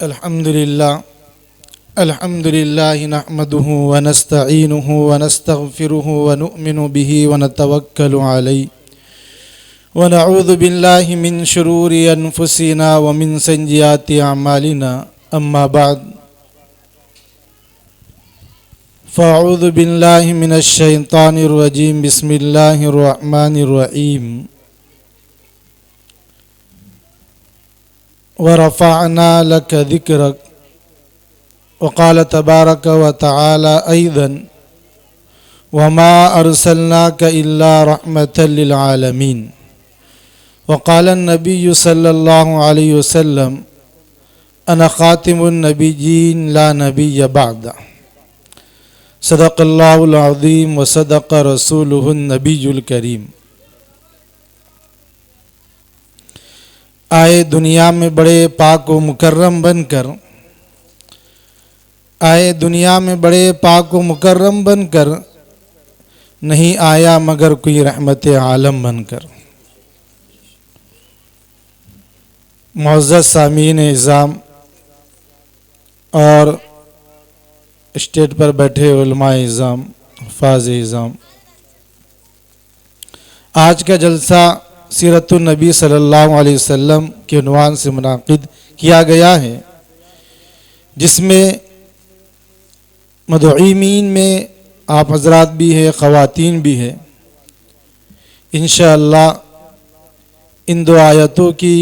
الحمد لله نحمده ونستعينه ونستغفره ونؤمن به ونتوكل عليه ونعوذ بالله من شرور أنفسنا ومن سيئات أعمالنا أما بعد فأعوذ بالله من الشيطان الرجيم بسم الله الرحمن الرحيم ورفعنا لك ذكرك وقال تبارك وتعالى أيضا وما أرسلناك إلا رحمة للعالمين وقال النبي صلى الله عليه وسلم أنا خاتم النبيين لا نبي بعد صدق اللہ العظیم وصدق رسولہ النبی الکریم۔ آئے دنیا میں بڑے پاک و مکرم بن کر، نہیں آیا مگر کوئی رحمت عالم بن کر۔ معزز سامعین اعظام اور اسٹیج پر بیٹھے علماء اعظام، حفاظ اعظام، آج کا جلسہ سیرت النبی صلی اللہ علیہ وسلم کے عنوان سے منعقد کیا گیا ہے، جس میں مدعوین میں آپ حضرات بھی ہیں، خواتین بھی ہیں۔ انشاءاللہ ان دو آیتوں کی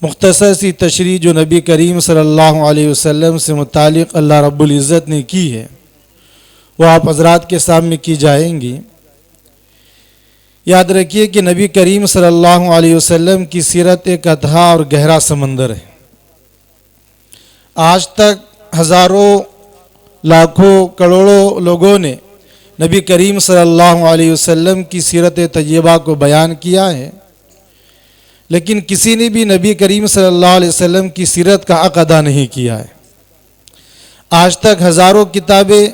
مختصر سی تشریح جو نبی کریم صلی اللہ علیہ وسلم سے متعلق اللہ رب العزت نے کی ہے، وہ آپ حضرات کے سامنے کی جائیں گی۔ یاد رکھیے کہ نبی کریم صلی اللہ علیہ وسلم کی سیرت ایک اتھاہ اور گہرا سمندر ہے۔ آج تک ہزاروں، لاکھوں، کروڑوں لوگوں نے نبی کریم صلی اللہ علیہ وسلم کی سیرت طیبہ کو بیان کیا ہے، لیکن کسی نے بھی نبی کریم صلی اللہ علیہ وسلم کی سیرت کا حق ادا نہیں کیا ہے۔ آج تک ہزاروں کتابیں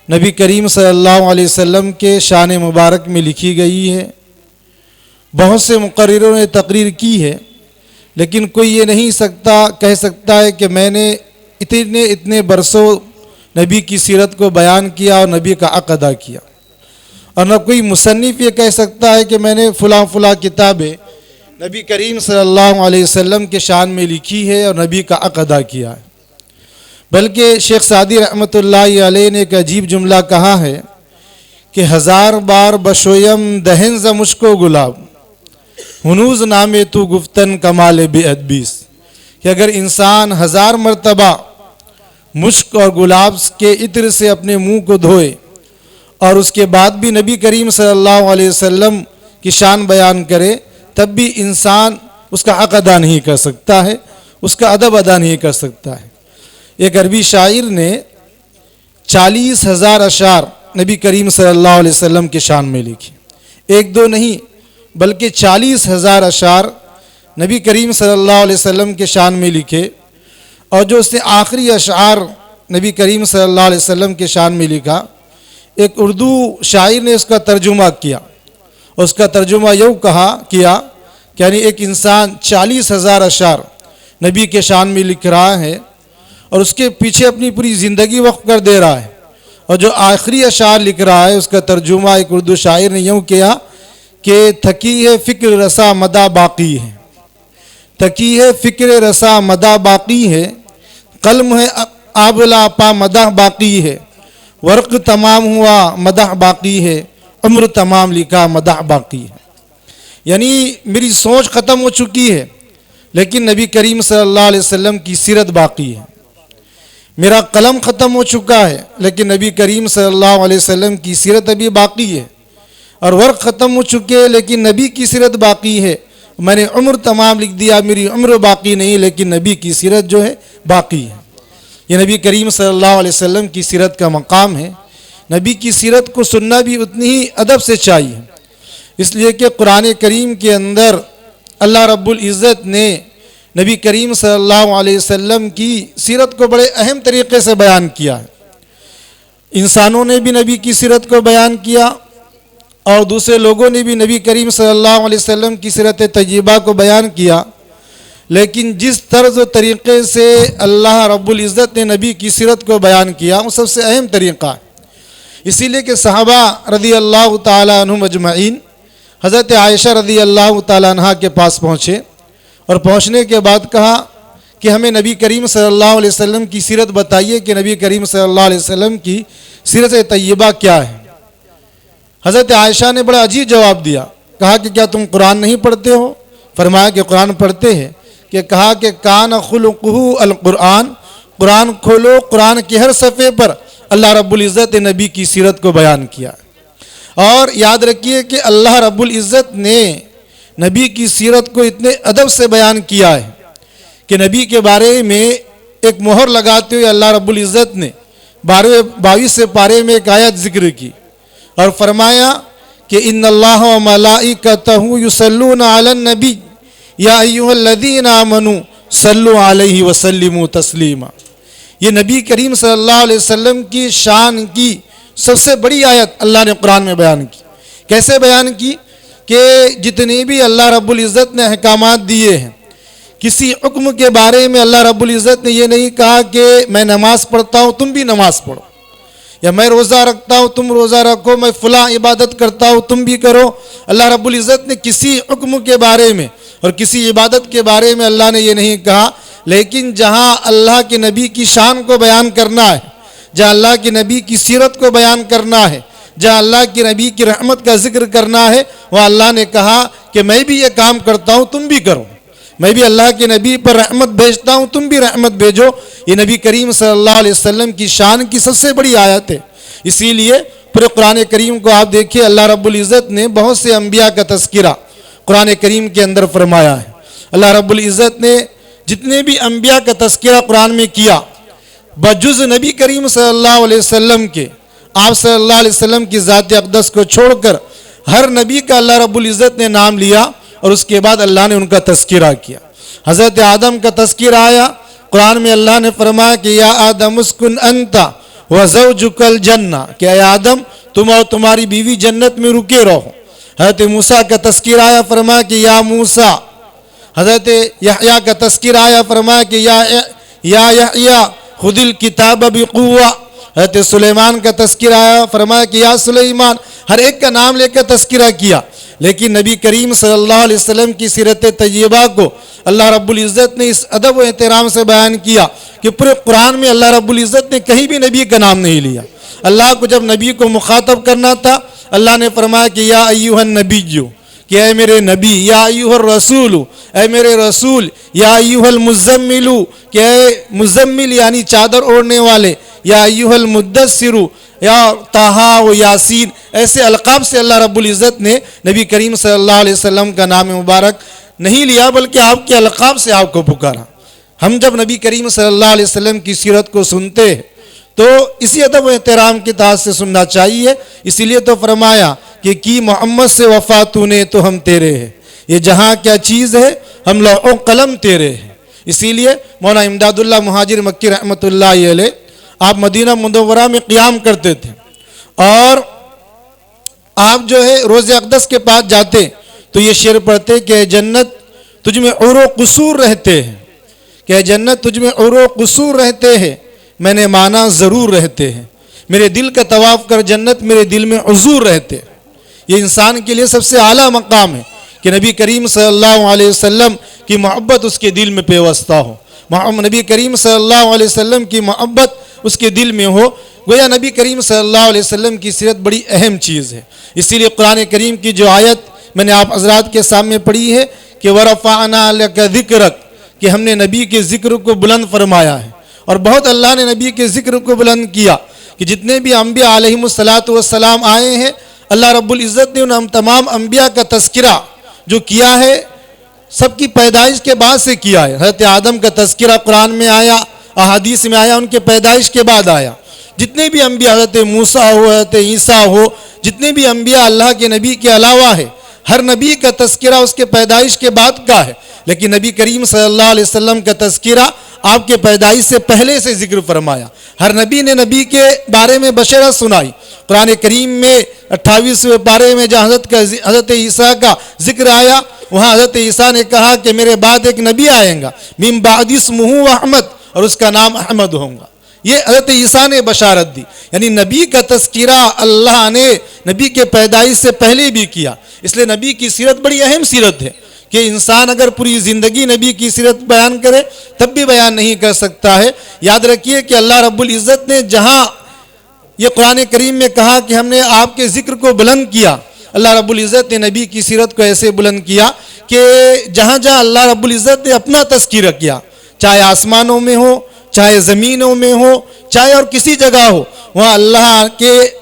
نبی کریم صلی اللہ علیہ وسلم کے شان مبارک میں لکھی گئی ہے، بہت سے مقرروں نے تقریر کی ہے، لیکن کوئی یہ نہیں کہہ سکتا ہے کہ میں نے اتنے برسوں نبی کی سیرت کو بیان کیا اور نبی کا حق ادا کیا، اور نہ کوئی مصنف یہ کہہ سکتا ہے کہ میں نے فلاں کتابیں نبی کریم صلی اللہ علیہ وسلم کے شان میں لکھی ہے اور نبی کا حق ادا کیا ہے۔ بلکہ شیخ سعدی رحمۃ اللہ علیہ نے ایک عجیب جملہ کہا ہے کہ 1000 بار بشویم دہن ز مشک و گلاب ہنوز نامے تو گفتن کمال بے ادبیس، کہ اگر انسان 1000 مرتبہ مشک اور گلاب کے عطر سے اپنے منہ کو دھوئے اور اس کے بعد بھی نبی کریم صلی اللہ علیہ وسلم کی شان بیان کرے، تب بھی انسان اس کا حق ادا نہیں کر سکتا ہے، اس کا ادب ادا نہیں کر سکتا ہے۔ ایک عربی شاعر نے 40,000 اشعار نبی کریم صلی اللہ علیہ وسلم کے شان میں لکھے، ایک دو نہیں بلکہ 40,000 اشعار نبی کریم صلی اللہ علیہ وسلم کے شان میں لکھے، اور جو اس نے آخری اشعار نبی کریم صلی اللہ علیہ وسلم کے شان میں لکھا، ایک اردو شاعر نے اس کا ترجمہ کیا، اور اس کا ترجمہ یوں کیا کہ یعنی ایک انسان 40,000 اشعار نبی کے شان میں لکھ رہا ہے اور اس کے پیچھے اپنی پوری زندگی وقف کر دے رہا ہے، اور جو آخری اشعار لکھ رہا ہے اس کا ترجمہ ایک اردو شاعر نے یوں کیا کہ تھکی ہے فکر رسا مدہ باقی ہے، تھکی ہے فکر رسا مدہ باقی ہے، قلم ہے آبلا پا مدح باقی ہے، ورق تمام ہوا مدح باقی ہے، عمر تمام لکھا مدح باقی ہے۔ یعنی میری سوچ ختم ہو چکی ہے لیکن نبی کریم صلی اللہ علیہ وسلم کی سیرت باقی ہے، میرا قلم ختم ہو چکا ہے لیکن نبی کریم صلی اللہ علیہ وسلم کی سیرت ابھی باقی ہے، اور ورق ختم ہو چکے لیکن نبی کی سیرت باقی ہے۔ میں نے عمر تمام لکھ دیا، میری عمر باقی نہیں لیکن نبی کی سیرت جو ہے باقی ہے۔ یہ نبی کریم صلی اللہ علیہ وسلم کی سیرت کا مقام ہے۔ نبی کی سیرت کو سننا بھی اتنی ہی ادب سے چاہیے، اس لیے کہ قرآن کریم کے اندر اللہ رب العزت نے نبی کریم صلی اللہ علیہ وسلم کی سیرت کو بڑے اہم طریقے سے بیان کیا ہے۔ انسانوں نے بھی نبی کی سیرت کو بیان کیا اور دوسرے لوگوں نے بھی نبی کریم صلی اللہ علیہ وسلم کی سیرت طیبہ کو بیان کیا، لیکن جس طرز و طریقے سے اللہ رب العزت نے نبی کی سیرت کو بیان کیا وہ سب سے اہم طریقہ ہے. اسی لیے کہ صحابہ رضی اللہ تعالیٰ عنہم اجمعین حضرت عائشہ رضی اللہ تعالیٰ عنہا کے پاس پہنچے اور پہنچنے کے بعد کہا کہ ہمیں نبی کریم صلی اللہ علیہ وسلم کی سیرت بتائیے کہ نبی کریم صلی اللہ علیہ وسلم کی سیرت طیبہ کیا ہے. حضرت عائشہ نے بڑا عجیب جواب دیا. کہا کہ کیا تم قرآن نہیں پڑھتے ہو؟ فرمایا کہ قرآن پڑھتے ہیں. کہ کہا کہ کان خلقہ القرآن، قرآن کھولو، قرآن کے ہر صفحے پر اللہ رب العزت نے نبی کی سیرت کو بیان کیا. اور یاد رکھیے کہ اللہ رب العزت نے نبی کی سیرت کو اتنے ادب سے بیان کیا ہے کہ نبی کے بارے میں ایک مہر لگاتے ہوئے اللہ رب العزت نے 22 پارے میں ایک آیت ذکر کی اور فرمایا کہ ان اللہ و ملائکتہ یصلون علی النبی یا ایھا الذین آمنوا صلوا علیہ وسلموا تسلیما. یہ نبی کریم صلی اللہ علیہ وسلم کی شان کی سب سے بڑی آیت اللہ نے قرآن میں بیان کی. کیسے بیان کی؟ کہ جتنے بھی اللہ رب العزت نے احکامات دیے ہیں، کسی حکم کے بارے میں اللہ رب العزت نے یہ نہیں کہا کہ میں نماز پڑھتا ہوں تم بھی نماز پڑھو، یا میں روزہ رکھتا ہوں تم روزہ رکھو، میں فلاں عبادت کرتا ہوں تم بھی کرو. اللہ رب العزت نے کسی حکم کے بارے میں اور کسی عبادت کے بارے میں اللہ نے یہ نہیں کہا. لیکن جہاں اللہ کے نبی کی شان کو بیان کرنا ہے، جہاں اللہ کے نبی کی سیرت کو بیان کرنا ہے، جہاں اللہ کے نبی کی رحمت کا ذکر کرنا ہے، وہاں اللہ نے کہا کہ میں بھی یہ کام کرتا ہوں تم بھی کرو. میں بھی اللہ کے نبی پر رحمت بھیجتا ہوں تم بھی رحمت بھیجو. یہ نبی کریم صلی اللہ علیہ وسلم کی شان کی سب سے بڑی آیت ہے. اسی لیے پورے قرآن کریم کو آپ دیکھیے، اللہ رب العزت نے بہت سے انبیاء کا تذکرہ قرآن کریم کے اندر فرمایا ہے. اللہ رب العزت نے جتنے بھی انبیاء کا تذکرہ قرآن میں کیا، بجز نبی کریم صلی اللہ علیہ وسلم کے، آپ صلی اللہ علیہ وسلم کی ذات اقدس کو چھوڑ کر ہر نبی کا اللہ رب العزت نے نام لیا اور اس کے بعد اللہ نے ان کا تذکرہ کیا. حضرت آدم کا تذکرہ آیا قرآن میں، اللہ نے فرمایا کہ یا آدم اسکن انت وزوجک الجنہ، کہ اے آدم تم اور تمہاری بیوی جنت میں رکے رہو. حضرت موسیٰ کا تذکرہ آیا، فرمایا کہ یا موسیٰ. حضرت یحییٰ کا تذکرہ آیا، فرمایا کہ یا یحییٰ خذ الکتاب بقوہ. حضرت سلیمان کا تذکرہ آیا، فرمایا کہ یا سلیمان. ہر ایک کا نام لے کر تذکرہ کیا. لیکن نبی کریم صلی اللہ علیہ وسلم کی سیرت طیبہ کو اللہ رب العزت نے اس ادب و احترام سے بیان کیا کہ پورے قرآن میں اللہ رب العزت نے کہیں بھی نبی کا نام نہیں لیا. اللہ کو جب نبی کو مخاطب کرنا تھا، اللہ نے فرمایا کہ یا ایھا النبی، کہ اے میرے نبی، یا ایھا الرسول، اے میرے رسول، یا ایھا المزمل، کہ اے مزمل یعنی چادر اوڑھنے والے، یا ایھا المدثر، یا طٰہٰ و یاسین. ایسے القاب سے اللہ رب العزت نے نبی کریم صلی اللہ علیہ وسلم کا نام مبارک نہیں لیا، بلکہ آپ کے القاب سے آپ کو پکارا. ہم جب نبی کریم صلی اللہ علیہ وسلم کی سیرت کو سنتے ہیں تو اسی ادب و احترام کے تحت سے سننا چاہیے. اسی لیے تو فرمایا کہ کی محمد سے وفا تو نے تو ہم تیرے ہیں، یہ جہاں کیا چیز ہے ہم لوح و قلم تیرے ہیں. اسی لیے مولانا امداد اللہ مہاجر مکی رحمۃ اللہ علیہ آپ مدینہ منورہ میں قیام کرتے تھے، اور آپ جو ہے روز اقدس کے پاس جاتے تو یہ شعر پڑھتے کہ جنت تجھ میں عور و قصور رہتے ہیں، کہ جنت تجھ میں عور و قصور رہتے ہیں، میں نے مانا ضرور رہتے ہیں. میرے دل کا طواف کر جنت میرے دل میں حضور رہتے. یہ انسان کے لیے سب سے اعلیٰ مقام ہے کہ نبی کریم صلی اللہ علیہ وسلم کی محبت اس کے دل میں پیوستہ ہو، نبی کریم صلی اللہ علیہ وسلم کی محبت اس کے دل میں ہو. گویا نبی کریم صلی اللہ علیہ وسلم کی سیرت بڑی اہم چیز ہے. اسی لیے قرآن کریم کی جو آیت میں نے آپ حضرات کے سامنے پڑھی ہے کہ وَرَفَعْنَا لَكَ ذِكْرَكَ، کہ ہم نے نبی کے ذکر کو بلند فرمایا ہے. اور بہت اللہ نے نبی کے ذکر کو بلند کیا کہ جتنے بھی انبیاء علیہم الصلاۃ والسلام آئے ہیں، اللہ رب العزت نے ان تمام انبیاء کا تذکرہ جو کیا ہے سب کی پیدائش کے بعد سے کیا ہے. حضرت آدم کا تذکرہ قرآن میں آیا، احادیث میں آیا، ان کے پیدائش کے بعد آیا. جتنے بھی انبیاء، حضرت موسیٰ ہو، حضرت عیسیٰ ہو، جتنے بھی انبیاء اللہ کے نبی کے علاوہ ہے، ہر نبی کا تذکرہ اس کے پیدائش کے بعد کا ہے. لیکن نبی کریم صلی اللہ علیہ وسلم کا تذکرہ آپ کے پیدائش سے پہلے سے ذکر فرمایا. ہر نبی نے نبی کے بارے میں بشارت سنائی. قرآن کریم میں 28ویں پارے میں جہاں حضرت عیسیٰ کا ذکر آیا، وہاں حضرت عیسیٰ نے کہا کہ میرے بعد ایک نبی آئے گا من بعد اسمہ احمد، اور اس کا نام احمد ہوگا۔ یہ حضرت عیسیٰ نے بشارت دی، یعنی نبی کا تذکرہ اللہ نے نبی کے پیدائش سے پہلے بھی کیا۔ اس لیے نبی کی سیرت بڑی اہم سیرت ہے کہ انسان اگر پوری زندگی نبی کی سیرت بیان کرے تب بھی بیان نہیں کر سکتا ہے۔ یاد رکھیے کہ اللہ رب العزت نے جہاں یہ قرآن کریم میں کہا کہ ہم نے آپ کے ذکر کو بلند کیا، اللہ رب العزت نے نبی کی سیرت کو ایسے بلند کیا کہ جہاں جہاں اللہ رب العزت نے اپنا تذکرہ کیا، چاہے آسمانوں میں ہو، چاہے زمینوں میں ہو، چاہے اور کسی جگہ ہو، وہاں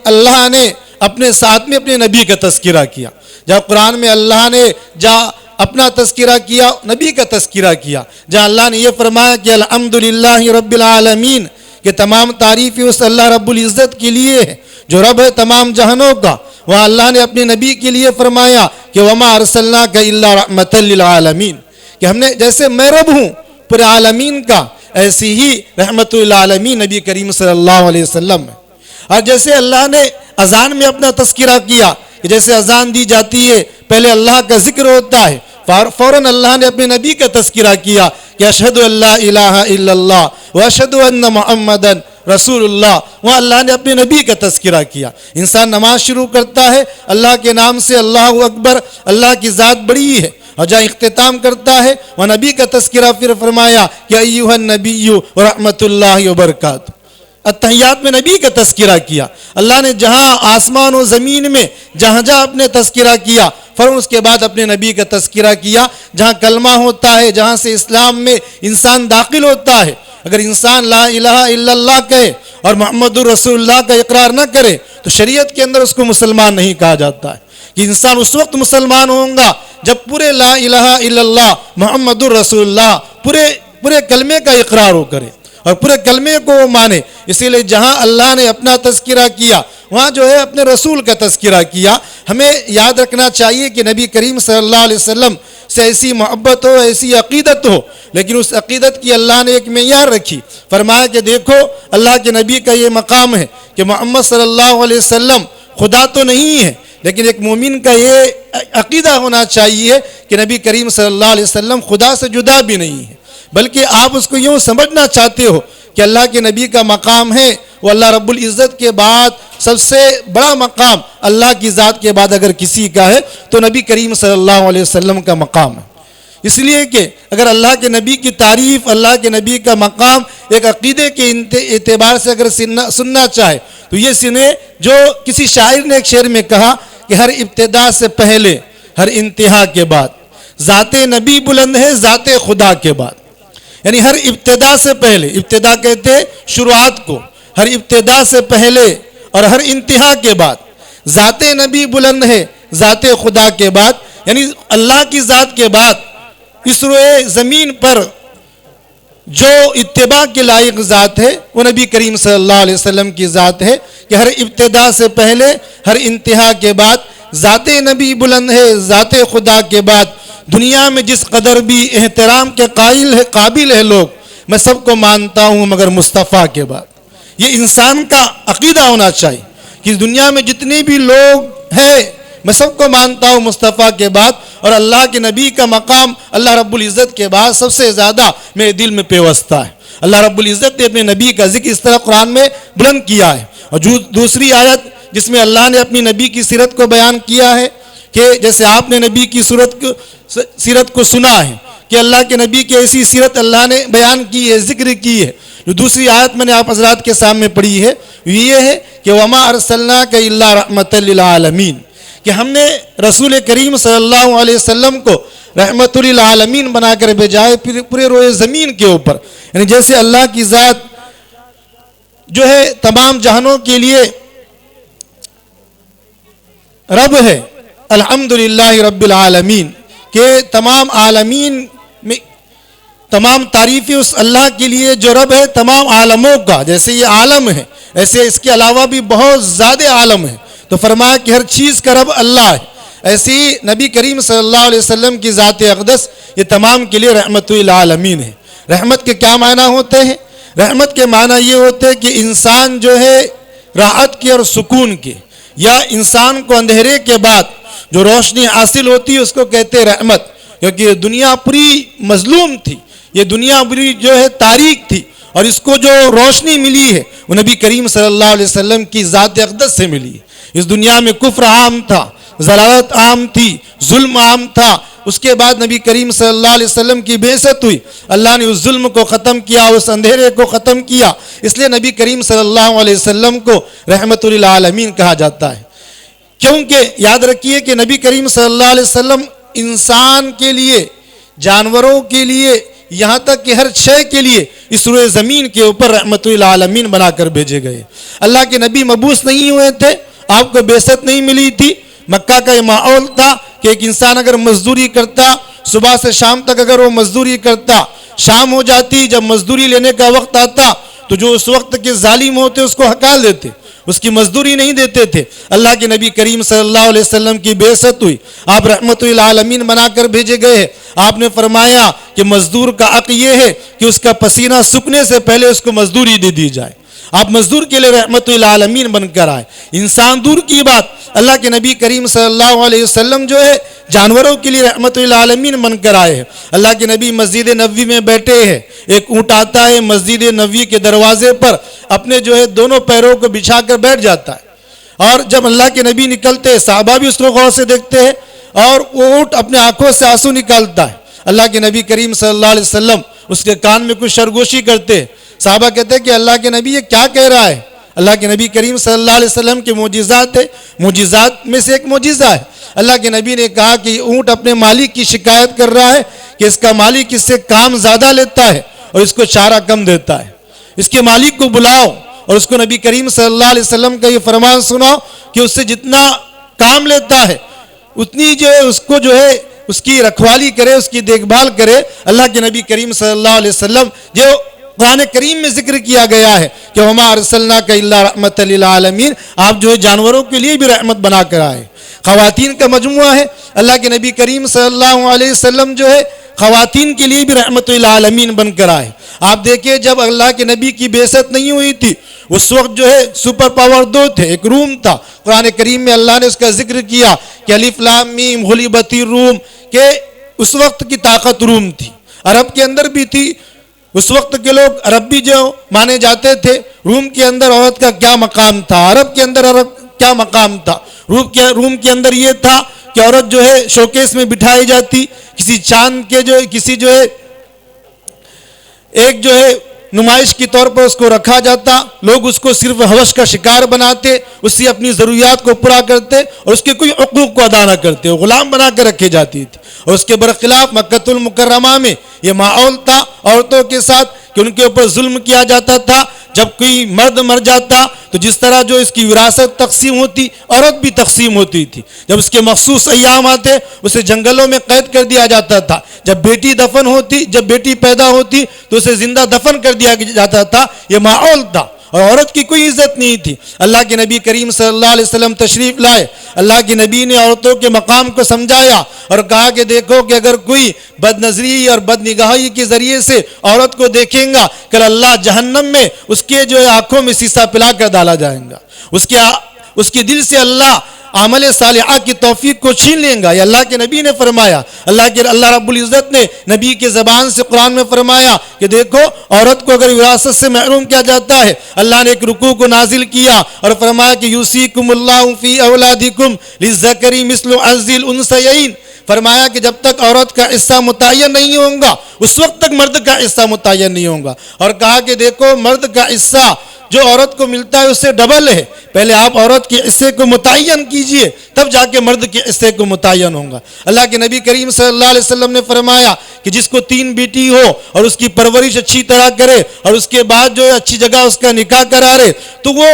اللہ نے اپنے ساتھ میں اپنے نبی کا تذکرہ کیا۔ جہاں قرآن میں اللہ نے جہاں اپنا تذکرہ کیا، نبی کا تذکرہ کیا، جہاں اللہ نے یہ فرمایا کہ الحمدللہ رب العالمین، کہ تمام تعریف اس اللہ رب العزت کے لیے ہے جو رب ہے تمام جہانوں کا، وہاں اللہ نے اپنے نبی کے لیے فرمایا کہ وما ارسلناک الا رحمۃ للعالمین، کہ ہم نے جیسے میں رب ہوں پورے عالمین کا، ایسی ہی رحمت للعالمین نبی کریم صلی اللہ علیہ وسلم ہے۔ اور جیسے اللہ نے اذان میں اپنا تذکرہ کیا کہ جیسے اذان دی جاتی ہے پہلے اللہ کا ذکر ہوتا ہے، فوراً اللہ نے اپنے نبی کا تذکرہ کیا کہ اشہد ان لا الہ الا اللہ واشہد ان محمدن رسول اللہ، وہاں اللہ نے اپنے نبی کا تذکرہ کیا۔ انسان نماز شروع کرتا ہے اللہ کے نام سے، اللہ اکبر، اللہ کی ذات بڑی ہے، اور جہاں اختتام کرتا ہے وہ نبی کا تذکرہ پھر فرمایا کہ ایھا النبی ورحمۃ اللہ وبرکاتہ۔ اتحیات میں نبی کا تذکرہ کیا۔ اللہ نے جہاں آسمان و زمین میں جہاں جہاں اپنے تذکرہ کیا، فوراً اس کے بعد اپنے نبی کا تذکرہ کیا۔ جہاں کلمہ ہوتا ہے، جہاں سے اسلام میں انسان داخل ہوتا ہے، اگر انسان لا الہ الا اللہ کہے اور محمد الرسول اللہ کا اقرار نہ کرے تو شریعت کے اندر اس کو مسلمان نہیں کہا جاتا ہے۔ کہ انسان اس وقت مسلمان ہوگا جب پورے لا الہ الا اللہ محمد الرسول اللہ پورے کلمے کا اقرار ہو کرے اور پورے کلمے کو وہ مانے۔ اسی لیے جہاں اللہ نے اپنا تذکرہ کیا وہاں جو ہے اپنے رسول کا تذکرہ کیا۔ ہمیں یاد رکھنا چاہیے کہ نبی کریم صلی اللہ علیہ وسلم سے ایسی محبت ہو، ایسی عقیدت ہو، لیکن اس عقیدت کی اللہ نے ایک معیار رکھی۔ فرمایا کہ دیکھو اللہ کے نبی کا یہ مقام ہے کہ محمد صلی اللہ علیہ وسلم خدا تو نہیں ہے، لیکن ایک مومن کا یہ عقیدہ ہونا چاہیے کہ نبی کریم صلی اللہ علیہ وسلم خدا سے جدا بھی نہیں ہے، بلکہ آپ اس کو یوں سمجھنا چاہتے ہو کہ اللہ کے نبی کا مقام ہے وہ اللہ رب العزت کے بعد سب سے بڑا مقام اللہ کی ذات کے بعد اگر کسی کا ہے تو نبی کریم صلی اللہ علیہ وسلم کا مقام ہے۔ اس لیے کہ اگر اللہ کے نبی کی تعریف، اللہ کے نبی کا مقام ایک عقیدے کے اعتبار سے اگر سننا چاہے تو یہ سنے جو کسی شاعر نے ایک شعر میں کہا کہ ہر ابتدا سے پہلے ہر انتہا کے بعد ذات نبی بلند ہے ذات خدا کے بعد۔ یعنی ہر ابتدا سے پہلے، ابتدا کہتے شروعات کو، ہر ابتدا سے پہلے اور ہر انتہا کے بعد ذات نبی بلند ہے ذات خدا کے بعد، یعنی اللہ کی ذات کے بعد اس روئے زمین پر جو اتباع کے لائق ذات ہے وہ نبی کریم صلی اللہ علیہ وسلم کی ذات ہے کہ ہر ابتدا سے پہلے ہر انتہا کے بعد ذات نبی بلند ہے ذات خدا کے بعد۔ دنیا میں جس قدر بھی احترام کے قابل ہے لوگ، میں سب کو مانتا ہوں مگر مصطفیٰ کے بعد۔ یہ انسان کا عقیدہ ہونا چاہیے کہ دنیا میں جتنے بھی لوگ ہیں میں سب کو مانتا ہوں مصطفیٰ کے بعد، اور اللہ کے نبی کا مقام اللہ رب العزت کے بعد سب سے زیادہ میرے دل میں پیوستہ ہے۔ اللہ رب العزت نے اپنے نبی کا ذکر اس طرح قرآن میں بلند کیا ہے۔ اور دوسری آیت جس میں اللہ نے اپنی نبی کی سیرت کو بیان کیا ہے کہ جیسے آپ نے نبی کی سیرت کو سنا ہے کہ اللہ کے نبی کی ایسی سیرت اللہ نے بیان کی ہے، ذکر کی ہے۔ جو دوسری آیت میں نے آپ حضرات کے سامنے پڑھی ہے یہ ہے کہ وما ارسلناک الا رحمۃ للعالمین، کہ ہم نے رسول کریم صلی اللہ علیہ وسلم کو رحمت للعالمین بنا کر بھیجا ہے پورے روئے زمین کے اوپر۔ یعنی جیسے اللہ کی ذات جو ہے تمام جہانوں کے لیے رب ہے، الحمدللہ رب العالمین، کہ تمام عالمین میں تمام تعریفیں اس اللہ کے لیے جو رب ہے تمام عالموں کا۔ جیسے یہ عالم ہے ایسے اس کے علاوہ بھی بہت زیادہ عالم ہے، تو فرمایا کہ ہر چیز کا رب اللہ ہے۔ ایسی نبی کریم صلی اللہ علیہ وسلم کی ذات اقدس یہ تمام کے لیے رحمت للعالمین ہے۔ رحمت کے کیا معنی ہوتے ہیں؟ رحمت کے معنی یہ ہوتے ہیں کہ انسان جو ہے راحت کے اور سکون کے، یا انسان کو اندھیرے کے بعد جو روشنی حاصل ہوتی ہے اس کو کہتے ہیں رحمت، کیونکہ یہ دنیا پوری مظلوم تھی، یہ دنیا پوری جو ہے تاریک تھی، اور اس کو جو روشنی ملی ہے وہ نبی کریم صلی اللہ علیہ وسلم کی ذات اقدس سے ملی ہے۔ اس دنیا میں کفر عام تھا، ضلالت عام تھی، ظلم عام تھا۔ اس کے بعد نبی کریم صلی اللہ علیہ وسلم کی بعثت ہوئی، اللہ نے اس ظلم کو ختم کیا، اس اندھیرے کو ختم کیا، اس لیے نبی کریم صلی اللہ علیہ وسلم کو رحمت للعالمین کہا جاتا ہے۔ کیونکہ یاد رکھیے کہ نبی کریم صلی اللہ علیہ وسلم انسان کے لیے، جانوروں کے لیے، یہاں تک کہ ہر شے کے لیے اس روئے زمین کے اوپر رحمت للعالمین بنا کر بھیجے گئے۔ اللہ کے نبی مبعوث نہیں ہوئے تھے، آپ کو بعثت نہیں ملی تھی۔ مکہ کا یہ ماحول تھا کہ ایک انسان اگر مزدوری کرتا، صبح سے شام تک اگر وہ مزدوری کرتا، شام ہو جاتی، جب مزدوری لینے کا وقت آتا تو جو اس وقت کے ظالم ہوتے اس کو ہکال دیتے، اس کی مزدوری نہیں دیتے تھے۔ اللہ کے نبی کریم صلی اللہ علیہ وسلم کی بعثت ہوئی، آپ رحمت للعالمین بنا کر بھیجے گئے۔ آپ نے فرمایا کہ مزدور کا حق یہ ہے کہ اس کا پسینہ سوکھنے سے پہلے اس کو مزدوری دے دی جائے۔ آپ مزدور کے لیے رحمت للعالمین بن کر آئے۔ انسان دور کی بات، اللہ کے نبی کریم صلی اللہ علیہ وسلم جو ہے جانوروں کے لیے رحمت للعالمین بن کر آئے ہیں۔ اللہ کے نبی مسجد نبوی میں بیٹھے ہیں، ایک اونٹ آتا ہے مسجد نبوی کے دروازے پر، اپنے جو ہے دونوں پیروں کو بچھا کر بیٹھ جاتا ہے، اور جب اللہ کے نبی نکلتے ہیں صحابہ بھی اس کو غور سے دیکھتے ہیں، اور وہ اونٹ اپنے آنکھوں سے آنسو نکالتا ہے۔ اللہ کے نبی کریم صلی اللہ علیہ وسلم اس کے کان میں کچھ سرگوشی کرتے ہیں۔ صحابہ کہتے ہیں کہ اللہ کے نبی یہ کیا کہہ رہا ہے؟ اللہ کے نبی کریم صلی اللہ علیہ وسلم کے معجزات ہے، معجزات میں سے ایک معجزہ ہے۔ اللہ کے نبی نے کہا کہ یہ اونٹ اپنے مالک کی شکایت کر رہا ہے کہ اس کا مالک اس سے کام زیادہ لیتا ہے اور اس کو چارہ کم دیتا ہے۔ اس کے مالک کو بلاؤ اور اس کو نبی کریم صلی اللہ علیہ وسلم کا یہ فرمان سناؤ کہ اس سے جتنا کام لیتا ہے اتنی جو ہے اس کو جو ہے اس کی رکھوالی کرے، اس کی دیکھ بھال کرے۔ اللہ کے نبی کریم صلی اللہ علیہ وسلم جو قرآن کریم میں ذکر کیا گیا ہے کہ وما ارسلناک الا رحمت للعالمین، آپ جو ہے جانوروں کے لیے بھی رحمت بنا کر آئے۔ خواتین کا مجموعہ ہے، اللہ کے نبی کریم صلی اللہ علیہ وسلم جو ہے خواتین کے لیے بھی رحمت للعالمین بن کر آئے۔ آپ دیکھیں جب اللہ کے نبی کی بعثت نہیں ہوئی تھی اس وقت جو ہے سپر پاور دو تھے، ایک روم تھا، قرآن کریم میں اللہ نے اس کا ذکر کیا کہ الف لام میم غلبت الروم، کہ اس وقت کی طاقت روم تھی، عرب کے اندر بھی تھی۔ اس وقت کے لوگ عرب بھی جو مانے جاتے تھے، روم کے اندر عورت کا کیا مقام تھا، عرب کے اندر عرب کیا مقام تھا۔ روم کے اندر یہ تھا کہ عورت جو ہے شوکیس میں بٹھائی جاتی، کسی چاند کے جو کسی جو ہے ایک جو ہے نمائش کے طور پر اس کو رکھا جاتا، لوگ اس کو صرف ہوش کا شکار بناتے، اس سے اپنی ضروریات کو پورا کرتے اور اس کے کوئی حقوق کو ادا نہ کرتے، وہ غلام بنا کر رکھے جاتی تھی۔ اور اس کے برخلاف مکہ المکرمہ میں یہ ماحول تھا عورتوں کے ساتھ کہ ان کے اوپر ظلم کیا جاتا تھا۔ جب کوئی مرد مر جاتا تو جس طرح جو اس کی وراثت تقسیم ہوتی، عورت بھی تقسیم ہوتی تھی۔ جب اس کے مخصوص ایام آتے اسے جنگلوں میں قید کر دیا جاتا تھا۔ جب بیٹی دفن ہوتی، جب بیٹی پیدا ہوتی تو اسے زندہ دفن کر دیا جاتا تھا۔ یہ ماحول تھا اور عورت کی کوئی عزت نہیں تھی۔ اللہ کے نبی کریم صلی اللہ علیہ وسلم تشریف لائے، اللہ کے نبی نے عورتوں کے مقام کو سمجھایا اور کہا کہ دیکھو کہ اگر کوئی بد نظری اور بد نگاہی کے ذریعے سے عورت کو دیکھیں گا، کل اللہ جہنم میں اس کے جو آنکھوں میں سیسا پلا کر ڈالا جائے گا، اس کے دل سے اللہ عمل صالحہ کی توفیق کو چھین لیں گا۔ یہ اللہ کے نبی نے فرمایا۔ اللہ رب العزت نے نبی کے زبان سے قرآن میں فرمایا کہ دیکھو عورت کو اگر وراثت سے محروم کیا جاتا ہے، اللہ نے ایک رکوع کو نازل کیا اور فرمایا کہ یوصیکم اللہ فی اولادکم للذکر مثل حظ الانثیین، فرمایا کہ جب تک عورت کا حصہ متعین نہیں ہوگا اس وقت تک مرد کا حصہ متعین نہیں ہوگا، اور کہا کہ دیکھو مرد کا حصہ جو عورت کو ملتا ہے اس سے ڈبل ہے، پہلے آپ عورت کے حصے کو متعین کیجئے تب جا کے مرد کے حصے کو متعین ہوگا۔ اللہ کے نبی کریم صلی اللہ علیہ وسلم نے فرمایا کہ جس کو 3 بیٹی ہو اور اس کی پرورش اچھی طرح کرے اور اس کے بعد جو اچھی جگہ اس کا نکاح کرارے تو وہ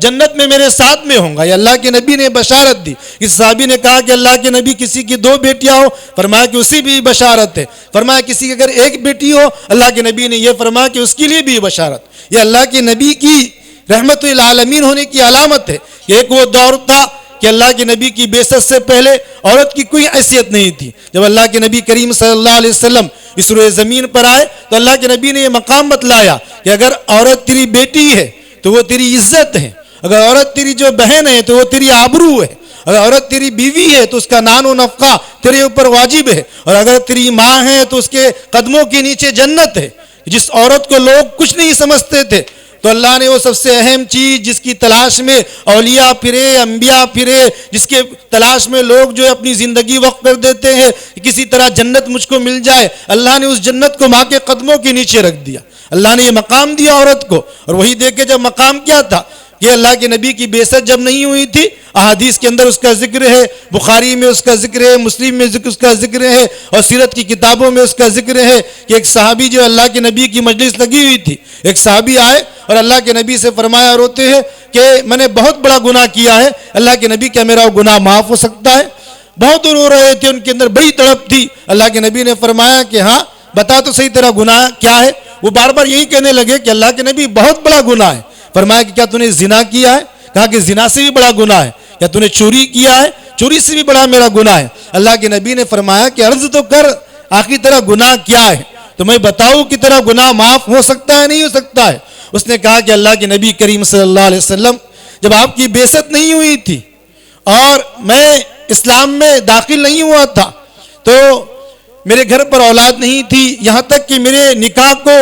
جنت میں میرے ساتھ میں ہوں گا۔ یہ اللہ کے نبی نے بشارت دی۔ اس صحابی نے کہا کہ اللہ کے نبی کسی کی 2 بیٹیاں ہو، فرمایا کہ اسی بھی بشارت ہے۔ فرمایا کسی کی اگر 1 بیٹی ہو، اللہ کے نبی نے یہ فرمایا کہ اس کے لیے بھی بشارت۔ یہ اللہ کے نبی کی رحمت للعالمین ہونے کی علامت ہے۔ ایک وہ دور تھا کہ اللہ کے نبی کی بعثت سے پہلے عورت کی کوئی حیثیت نہیں تھی۔ جب اللہ کے نبی کریم صلی اللہ علیہ وسلم اس روئے زمین پر آئے تو اللہ کے نبی نے یہ مقام بتلایا کہ اگر عورت تیری بیٹی ہے تو وہ تیری عزت ہے، اگر عورت تیری جو بہن ہے تو وہ تیری آبرو ہے، اگر عورت تیری بیوی ہے تو اس کا نان و نفقہ تیرے اوپر واجب ہے، اور اگر تیری ماں ہے تو اس کے قدموں کے نیچے جنت ہے۔ جس عورت کو لوگ کچھ نہیں سمجھتے تھے، تو اللہ نے وہ سب سے اہم چیز جس کی تلاش میں اولیاء پھرے، انبیاء پھرے، جس کے تلاش میں لوگ جو ہے اپنی زندگی وقف کر دیتے ہیں کہ کسی طرح جنت مجھ کو مل جائے، اللہ نے اس جنت کو ماں کے قدموں کے نیچے رکھ دیا۔ اللہ نے یہ مقام دیا عورت کو، اور وہی دیکھے جب مقام کیا تھا کہ اللہ کے نبی کی بعثت جب نہیں ہوئی تھی، احادیث کے اندر اس کا ذکر ہے، بخاری میں اس کا ذکر ہے، مسلم میں اس کا ذکر ہے، اور سیرت کی کتابوں میں اس کا ذکر ہے کہ ایک صحابی جو اللہ کے نبی کی مجلس لگی ہوئی تھی، ایک صحابی آئے اور اللہ کے نبی سے فرمایا، روتے ہیں کہ میں نے بہت بڑا گناہ کیا ہے، اللہ کے نبی کیا میرا گناہ معاف ہو سکتا ہے؟ بہت رو رہے تھے، ان کے اندر بڑی تڑپ تھی۔ اللہ کے نبی نے فرمایا کہ ہاں بتا تو صحیح تیرا گناہ کیا ہے؟ وہ بار بار یہی کہنے لگے کہ اللہ کے نبی بہت بڑا گناہ ہے۔ فرمایا کہ کیا تو نے زنا کیا ہے؟ کہا کہ زنا سے بھی بڑا گناہ ہے۔ کیا تو نے چوری کیا ہے؟ چوری سے بھی بڑا میرا گناہ ہے۔ اللہ کے نبی نے فرمایا کہ عرض تو کر آخر تیرا گناہ کیا ہے، تو میں بتاؤں کہ تیرا گناہ معاف ہو سکتا ہے نہیں ہو سکتا ہے؟ اس نے کہا کہ اللہ کے نبی کریم صلی اللہ علیہ وسلم جب آپ کی بعثت نہیں ہوئی تھی اور میں اسلام میں داخل نہیں ہوا تھا تو میرے گھر پر اولاد نہیں تھی، یہاں تک کہ میرے نکاح کو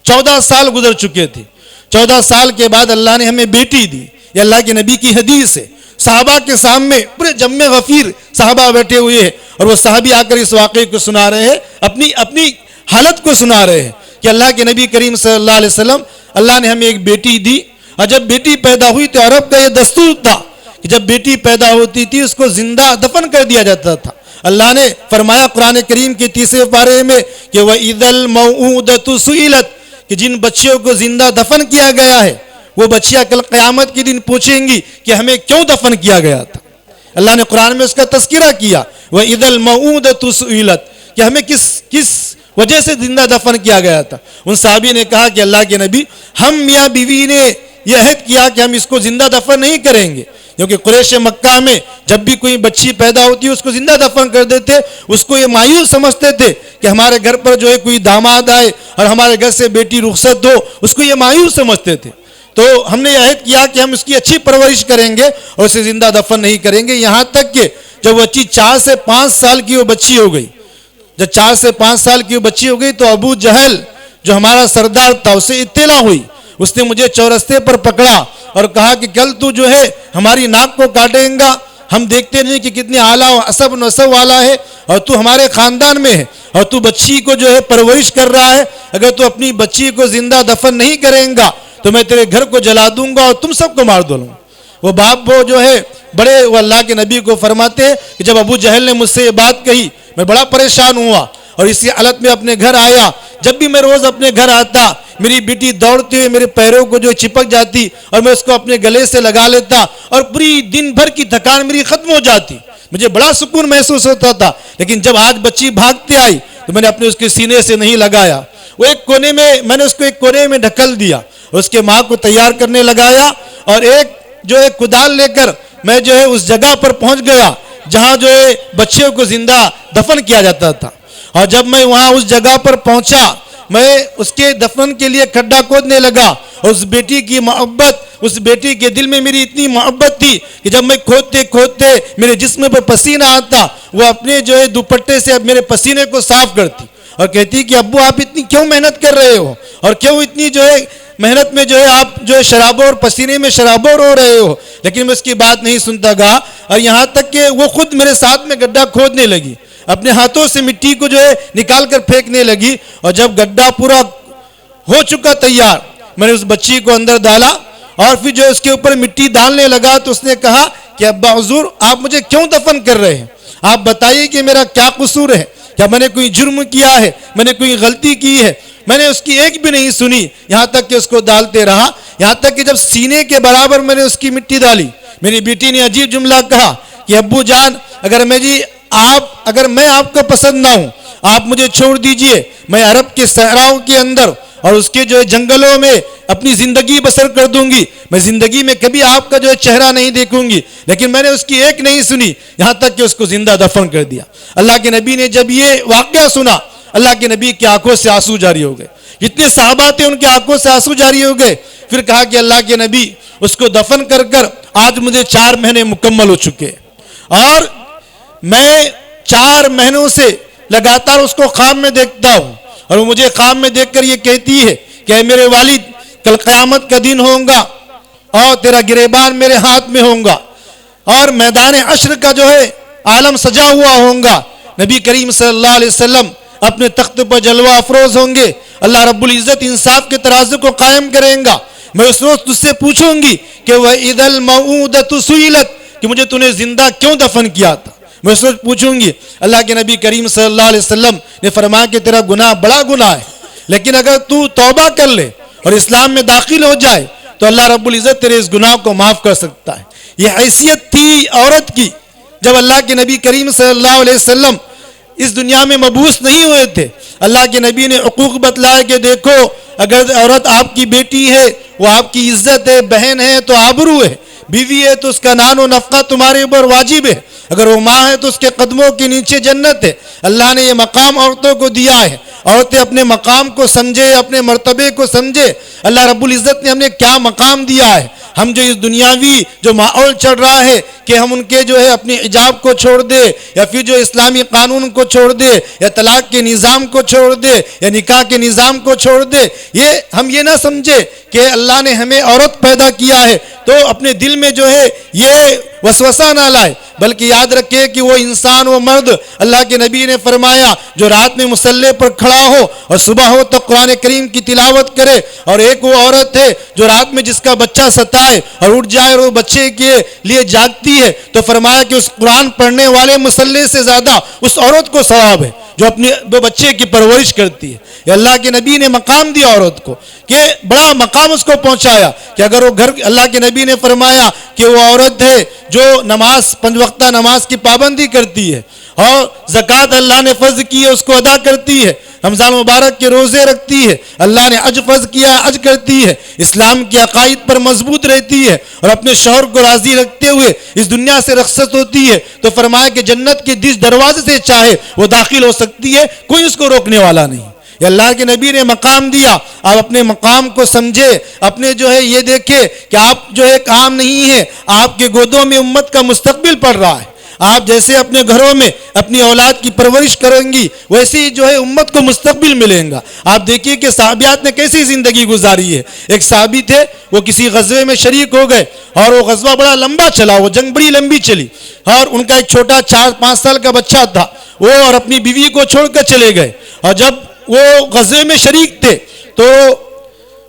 14 سال گزر چکے تھے۔ 14 سال کے بعد اللہ نے ہمیں بیٹی دی، یہ اللہ کے نبی کی حدیث ہے۔ صحابہ کے سامنے پورے جمع غفیر صحابہ بیٹھے ہوئے ہیں، اور وہ صحابی آ کر اس واقعے کو سنا رہے ہیں، اپنی حالت کو سنا رہے ہیں کہ اللہ کے نبی کریم صلی اللہ علیہ وسلم اللہ نے ہمیں ایک بیٹی دی، اور جب بیٹی پیدا ہوئی تو عرب کا یہ دستور تھا کہ جب بیٹی پیدا ہوتی تھی اس کو زندہ دفن کر دیا جاتا تھا۔ اللہ نے فرمایا قرآن کریم کے 30 پارے میں کہ وَإِذَا الْمَوْءُودَةُ سُئِلَتْ، کہ جن بچیوں کو زندہ دفن کیا گیا ہے وہ بچیاں کل قیامت کے دن پوچھیں گی کہ ہمیں کیوں دفن کیا گیا تھا۔ اللہ نے قرآن میں اس کا تذکرہ کیا وَإِذَا الْمَوْءُودَةُ سُئِلَتْ، کہ ہمیں کس وجہ سے زندہ دفن کیا گیا تھا۔ ان صحابی نے کہا کہ اللہ کے نبی ہم میاں بیوی نے یہ عہد کیا کہ ہم اس کو زندہ دفن نہیں کریں گے، کیونکہ قریش مکہ میں جب بھی کوئی بچی پیدا ہوتی اس کو زندہ دفن کر دیتے، اس کو یہ مایوس سمجھتے تھے کہ ہمارے گھر پر جو ہے کوئی داماد آئے اور ہمارے گھر سے بیٹی رخصت ہو، اس کو یہ مایوس سمجھتے تھے۔ تو ہم نے یہ عہد کیا کہ ہم اس کی اچھی پرورش کریں گے اور اسے زندہ دفن نہیں کریں گے، یہاں تک کہ جب بچی 4 سے 5 سال کی وہ بچی ہو گئی، جب 4 سے 5 سال کی وہ بچی ہو گئی تو ابو جہل جو ہمارا سردار تھا اسے اطلاع ہوئی، اس نے مجھے چورستے پر پکڑا اور کہا کہ کل تو جو ہے ہماری ناک کو کاٹیں گا، ہم دیکھتے نہیں کہ کتنے اعلیٰ و عصب نسب والا ہے، اور تو ہمارے خاندان میں ہے اور تو بچی کو جو ہے پرورش کر رہا ہے، اگر تو اپنی بچی کو زندہ دفن نہیں کریں گا تو میں تیرے گھر کو جلا دوں گا اور تم سب کو مار دوں گا۔ وہ باپ وہ جو ہے بڑے وہ اللہ کے نبی کو فرماتے ہیں کہ جب ابو جہل نے مجھ سے یہ بات کہی میں بڑا پریشان ہوا اور اسی حالت میں اپنے گھر آیا۔ جب بھی میں روز اپنے گھر آتا میری بیٹی دوڑتے ہوئے میرے پیروں کو جو چپک جاتی اور میں اس کو اپنے گلے سے لگا لیتا اور پوری دن بھر کی تھکان میری ختم ہو جاتی، مجھے بڑا سکون محسوس ہوتا تھا۔ لیکن جب آج بچی بھاگتے آئی تو میں نے اپنے اس کے سینے سے نہیں لگایا، وہ ایک کونے میں نے اس کو ایک کونے میں ڈھکل دیا، اس کے ماں کو تیار کرنے لگایا اور ایک کدال لے کر میں جو ہے اس جگہ پر پہنچ گیا جہاں جو ہے بچیوں کو زندہ دفن کیا جاتا تھا۔ اور جب میں وہاں اس جگہ پر پہنچا میں اس کے دفن کے لیے کھڈا کھودنے لگا، اور اس بیٹی کی محبت، اس بیٹی کے دل میں میری اتنی محبت تھی کہ جب میں کھودتے کھودتے میرے جسم پر پسینہ آتا وہ اپنے جو ہے دوپٹے سے میرے پسینے کو صاف کرتی اور کہتی کہ ابو آپ اتنی کیوں محنت کر رہے ہو، اور کیوں اتنی جو ہے محنت میں جو ہے آپ جو ہے شرابور اور پسینے میں شرابور ہو رہے ہو۔ لیکن میں اس کی بات نہیں سنتا گا، اور یہاں تک کہ وہ خود میرے ساتھ میں گڈھا کھودنے لگی، اپنے ہاتھوں سے مٹی کو جو ہے نکال کر پھینکنے لگی، اور جب گڈھا پورا ہو چکا تیار میں نے اس بچی کو اندر ڈالا اور پھر جو اس کے اوپر مٹی ڈالنے لگا تو اس نے کہا کہ ابا حضور آپ مجھے کیوں دفن کر رہے ہیں، آپ بتائیے کہ میرا کیا قصور ہے، کیا میں نے کوئی جرم کیا ہے، میں نے کوئی غلطی کی ہے؟ میں نے اس کی ایک بھی نہیں سنی، یہاں تک کہ اس کو ڈالتے رہا، یہاں تک کہ جب سینے کے برابر میں نے اس کی مٹی ڈالی میری بیٹی نے عجیب جملہ کہا کہ ابو جان اگر میں آپ کا پسند نہ ہوں آپ مجھے چھوڑ دیجئے، میں عرب کے صحراؤں کے اندر اور اس کے جو ہے جنگلوں میں اپنی زندگی بسر کر دوں گی، میں زندگی میں کبھی آپ کا جو ہے چہرہ نہیں دیکھوں گی، لیکن میں نے اس کی ایک نہیں سنی، یہاں تک کہ اس کو زندہ دفن کر دیا۔ اللہ کے نبی نے جب یہ واقعہ سنا اللہ کے نبی کی آنکھوں سے آنسو جاری ہو گئے۔ جتنے صحابہ تھے ان کے آنکھوں سے آنسو جاری ہو گئے. پھر کہا کہ اللہ کے نبی اس کو دفن کر کر آج مجھے 4 مہینے مکمل ہو چکے اور میں 4 مہینوں سے لگاتار اس کو خواب میں دیکھتا ہوں اور وہ مجھے خواب میں دیکھ کر یہ کہتی ہے کہ اے میرے والد کل قیامت کا دن ہوگا اور تیرا گریبان میرے ہاتھ میں ہوگا اور میدان عشر کا جو ہے عالم سجا ہوا ہوگا. نبی کریم صلی اللہ علیہ وسلم اپنے تخت پر جلوہ افروز ہوں گے. اللہ رب العزت انصاف کے ترازو کو قائم کریں گا. میں اس روز تجھ سے پوچھوں گی کہ وَإِذَا الْمَوْءُودَةُ سُئِلَتْ کہ مجھے تو نے زندہ کیوں دفن کیا تھا. میں اس روز پوچھوں گی. اللہ کے نبی کریم صلی اللہ علیہ وسلم نے فرمایا کہ تیرا گناہ بڑا گناہ ہے لیکن اگر تو توبہ کر لے اور اسلام میں داخل ہو جائے تو اللہ رب العزت تیرے اس گناہ کو معاف کر سکتا ہے. یہ حیثیت تھی عورت کی جب اللہ کے نبی کریم صلی اللہ علیہ وسلم اس دنیا میں مبعوث نہیں ہوئے تھے. اللہ کے نبی نے حقوق بتلائے کہ دیکھو اگر عورت آپ کی بیٹی ہے وہ آپ کی عزت ہے, بہن ہے تو آبرو ہے, بیوی ہے تو اس کا نان و نفقہ تمہارے اوپر واجب ہے, اگر وہ ماں ہے تو اس کے قدموں کے نیچے جنت ہے. اللہ نے یہ مقام عورتوں کو دیا ہے. عورتیں اپنے مقام کو سمجھے, اپنے مرتبے کو سمجھے. اللہ رب العزت نے ہم نے کیا مقام دیا ہے. ہم جو اس دنیاوی جو ماحول چل رہا ہے کہ ہم ان کے جو ہے اپنی حجاب کو چھوڑ دے یا پھر جو اسلامی قانون کو چھوڑ دے یا طلاق کے نظام کو چھوڑ دے یا نکاح کے نظام کو چھوڑ دے, ہم یہ نہ سمجھے کہ اللہ نے ہمیں عورت پیدا کیا ہے تو اپنے دل میں جو ہے یہ وسوسہ نہ لائے, بلکہ یاد رکھے کہ وہ انسان وہ مرد اللہ کے نبی نے فرمایا جو رات میں مصلی پر کھڑا ہو اور صبح ہو تو قرآن کریم کی تلاوت کرے, اور ایک وہ عورت ہے جو رات میں جس کا بچہ ستائے اور اٹھ جائے اور وہ بچے کے لیے جاگتی ہے تو فرمایا کہ اس قرآن پڑھنے والے مصلی سے زیادہ اس عورت کو ثواب ہے جو اپنے بچے کی پرورش کرتی ہے. یہ اللہ کے نبی نے مقام دیا عورت کو کہ بڑا مقام اس کو پہنچایا کہ اگر وہ گھر, اللہ کے نبی نے فرمایا کہ وہ عورت ہے جو نماز 5 وقتہ نماز کی پابندی کرتی ہے اور زکوٰۃ اللہ نے فرض کی ہے اس کو ادا کرتی ہے, رمضان مبارک کے روزے رکھتی ہے, اللہ نے حج فرض کیا حج کرتی ہے, اسلام کے عقائد پر مضبوط رہتی ہے اور اپنے شوہر کو راضی رکھتے ہوئے اس دنیا سے رخصت ہوتی ہے تو فرمایا کہ جنت کے جس دروازے سے چاہے وہ داخل ہو سکتی ہے, کوئی اس کو روکنے والا نہیں. یہ اللہ کے نبی نے مقام دیا. آپ اپنے مقام کو سمجھے, اپنے جو ہے یہ دیکھے کہ آپ جو ہے عام نہیں ہے, آپ کے گودوں میں امت کا مستقبل پڑ رہا ہے. آپ جیسے اپنے گھروں میں اپنی اولاد کی پرورش کریں گی ویسے ہی جو ہے امت کو مستقبل ملیں گا. آپ دیکھیے کہ صحابیات نے کیسی زندگی گزاری ہے. ایک صحابی تھے وہ کسی غزوے میں شریک ہو گئے اور وہ غزوہ بڑا لمبا چلا, وہ جنگ بڑی لمبی چلی اور ان کا ایک چھوٹا 4-5 سال کا بچہ تھا, وہ اور اپنی بیوی کو چھوڑ کر چلے گئے اور جب وہ غزوے میں شریک تھے تو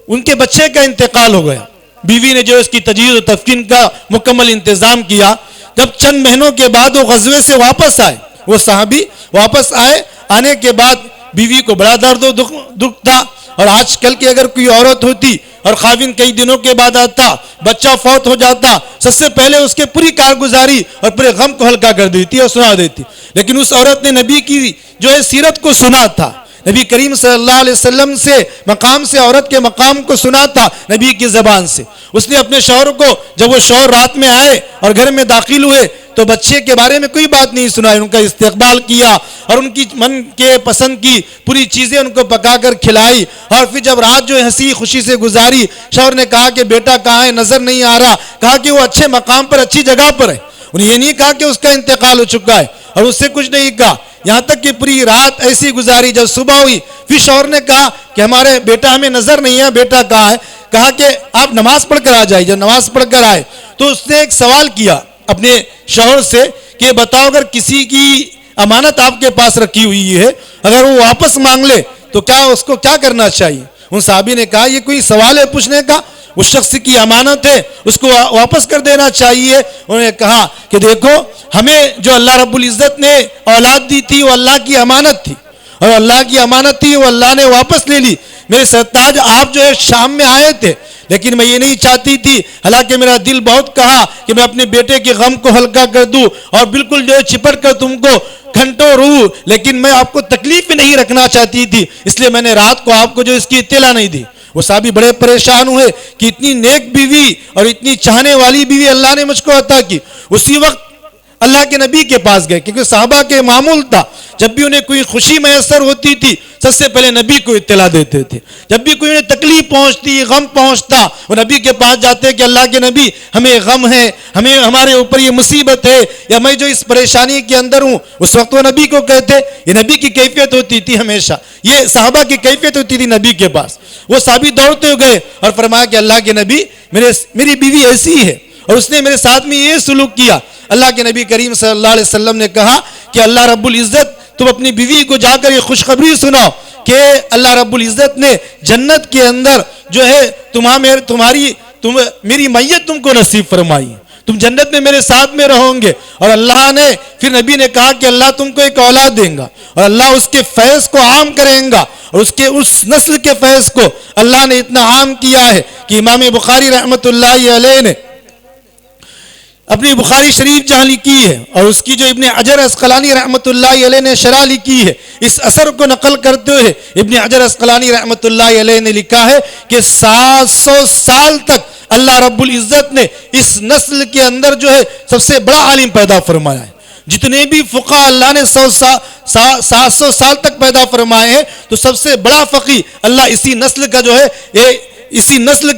ان کے بچے کا انتقال ہو گیا. بیوی نے جو اس کی تجہیز و تفکین کا مکمل انتظام کیا. جب چند مہینوں کے بعد وہ غزوے سے واپس آئے, وہ صحابی واپس آئے, آنے کے بعد بیوی کو بڑا درد و دکھ تھا. اور آج کل کی اگر کوئی عورت ہوتی اور خاوند کئی دنوں کے بعد آتا, بچہ فوت ہو جاتا, سب سے پہلے اس کے پوری کارگزاری اور پورے غم کو ہلکا کر دیتی اور سنا دیتی. لیکن اس عورت نے نبی کی جو ہے سیرت کو سنا تھا, نبی کریم صلی اللہ علیہ وسلم سے مقام سے عورت کے مقام کو سنا تھا نبی کی زبان سے. اس نے اپنے شوہر کو, جب وہ شوہر رات میں آئے اور گھر میں داخل ہوئے تو بچے کے بارے میں کوئی بات نہیں سنائی, ان کا استقبال کیا اور ان کی من کے پسند کی پوری چیزیں ان کو پکا کر کھلائی. اور پھر جب رات جو ہے ہنسی خوشی سے گزاری, شوہر نے کہا کہ بیٹا کہاں ہے, نظر نہیں آ رہا. کہا کہ وہ اچھے مقام پر اچھی جگہ پر ہے. انہیں یہ نہیں کہا کہ اس کا انتقال ہو چکا ہے اور اس سے کچھ نہیں کہا, یہاں تک کہ پوری رات ایسی گزاری. جب صبح ہوئی پھر شوہر نے کہا کہ ہمارے بیٹا ہمیں نظر نہیں ہے, بیٹا کہاں ہے. کہا کہ آپ نماز پڑھ کر آ جائیے. جب نماز پڑھ کر آئے تو اس نے ایک سوال کیا اپنے شوہر سے کہ بتاؤ اگر کسی کی امانت آپ کے پاس رکھی ہوئی ہے, اگر وہ واپس مانگ لے تو کیا اس کو کیا کرنا چاہیے. ان صحابی نے کہا یہ کوئی سوال ہے پوچھنے کا, اس شخص کی امانت ہے اس کو واپس کر دینا چاہیے. انہوں نے کہا کہ دیکھو ہمیں جو اللہ رب العزت نے اولاد دی تھی وہ اللہ کی امانت تھی اور اللہ کی امانت تھی وہ اللہ نے واپس لے لی. میرے سرتاج آپ جو ہے شام میں آئے تھے لیکن میں یہ نہیں چاہتی تھی, حالانکہ میرا دل بہت کہا کہ میں اپنے بیٹے کے غم کو ہلکا کر دوں اور بالکل جو ہے چپٹ کر تم کو گھنٹوں روح, لیکن میں آپ کو تکلیف میں نہیں رکھنا چاہتی تھی, اس لیے میں نے رات کو آپ کو جو اس کی اطلاع نہیں دی. وہ صحابی بڑے پریشان ہوئے کہ اتنی نیک بیوی اور اتنی چاہنے والی بیوی اللہ نے مجھ کو عطا کی. اسی وقت اللہ کے نبی کے پاس گئے، کیونکہ صحابہ کے معمول تھا جب بھی انہیں کوئی خوشی میسر ہوتی تھی سب سے پہلے نبی کو اطلاع دیتے تھے، جب بھی کوئی انہیں تکلیف پہنچتی، غم پہنچتا، وہ نبی کے پاس جاتے کہ اللہ کے نبی ہمیں غم ہے، ہمیں ہمارے اوپر یہ مصیبت ہے، یا میں جو اس پریشانی کے اندر ہوں، اس وقت وہ نبی کو کہتے۔ یہ نبی کی کیفیت ہوتی تھی ہمیشہ، یہ صحابہ کی کیفیت ہوتی تھی نبی کے پاس۔ وہ صحابی دوڑتے گئے اور فرمایا کہ اللہ کے نبی میری بیوی ایسی ہے اور اس نے میرے ساتھ میں یہ سلوک کیا۔ اللہ کے نبی کریم صلی اللہ علیہ وسلم نے کہا کہ اللہ رب العزت تم اپنی بیوی کو جا کر یہ خوشخبری سناؤ کہ اللہ رب العزت نے جنت کے اندر جو ہے میری میت تم کو نصیب فرمائی، تم جنت میں میرے ساتھ میں رہو گے۔ اور اللہ نے پھر نبی نے کہا کہ اللہ تم کو ایک اولاد دیں گا اور اللہ اس کے فیض کو عام کریں گا، اور اس نسل کے فیض کو اللہ نے اتنا عام کیا ہے کہ امام بخاری رحمۃ اللہ علیہ نے اپنی بخاری شریف جہاں لکھی ہے اور اس کی جو ابن حجر اسقلانی رحمۃ اللہ علیہ نے شرح لکھی ہے، اس اثر کو نقل کرتے ہوئے ابن حجر اسقلانی رحمۃ اللہ علیہ نے لکھا ہے کہ 700 سال تک اللہ رب العزت نے اس نسل کے اندر جو ہے سب سے بڑا عالم پیدا فرمایا ہے۔ جتنے بھی فقہ اللہ نے 700 سال تک پیدا فرمائے ہیں تو سب سے بڑا فقی اللہ اسی نسل